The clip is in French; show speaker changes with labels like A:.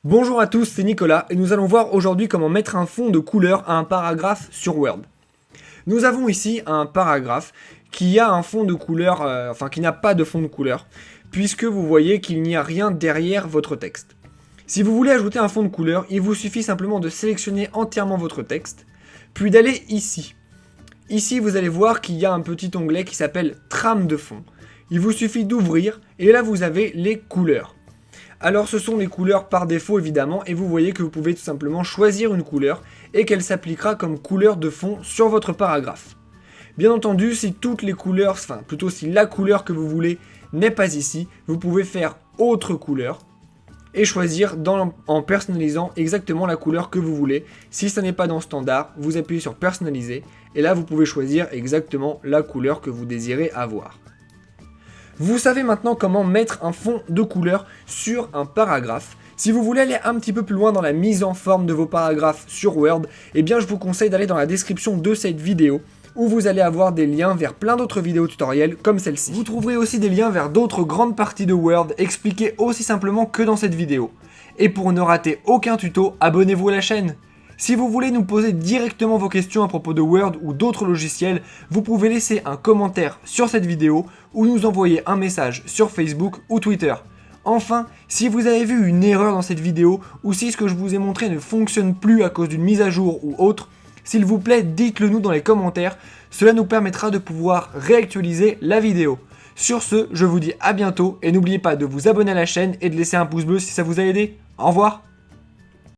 A: Bonjour à tous, c'est Nicolas et nous allons voir aujourd'hui comment mettre un fond de couleur à un paragraphe sur Word. Nous avons ici un paragraphe qui a un fond de couleur, qui n'a pas de fond de couleur, puisque vous voyez qu'il n'y a rien derrière votre texte. Si vous voulez ajouter un fond de couleur, il vous suffit simplement de sélectionner entièrement votre texte, puis d'aller ici. Ici, vous allez voir qu'il y a un petit onglet qui s'appelle Trame de fond. Il vous suffit d'ouvrir et là vous avez les couleurs. Alors ce sont les couleurs par défaut évidemment et vous voyez que vous pouvez tout simplement choisir une couleur et qu'elle s'appliquera comme couleur de fond sur votre paragraphe. Bien entendu, si toutes les couleurs, si la couleur que vous voulez n'est pas ici, vous pouvez faire autre couleur et choisir en personnalisant exactement la couleur que vous voulez. Si ça n'est pas dans standard, vous appuyez sur personnaliser et là vous pouvez choisir exactement la couleur que vous désirez avoir. Vous savez maintenant comment mettre un fond de couleur sur un paragraphe. Si vous voulez aller un petit peu plus loin dans la mise en forme de vos paragraphes sur Word, eh bien je vous conseille d'aller dans la description de cette vidéo où vous allez avoir des liens vers plein d'autres vidéos tutoriels comme celle-ci. Vous trouverez aussi des liens vers d'autres grandes parties de Word expliquées aussi simplement que dans cette vidéo. Et pour ne rater aucun tuto, abonnez-vous à la chaîne. Si vous voulez nous poser directement vos questions à propos de Word ou d'autres logiciels, vous pouvez laisser un commentaire sur cette vidéo ou nous envoyer un message sur Facebook ou Twitter. Enfin, si vous avez vu une erreur dans cette vidéo ou si ce que je vous ai montré ne fonctionne plus à cause d'une mise à jour ou autre, s'il vous plaît, dites-le nous dans les commentaires, cela nous permettra de pouvoir réactualiser la vidéo. Sur ce, je vous dis à bientôt et n'oubliez pas de vous abonner à la chaîne et de laisser un pouce bleu si ça vous a aidé. Au revoir!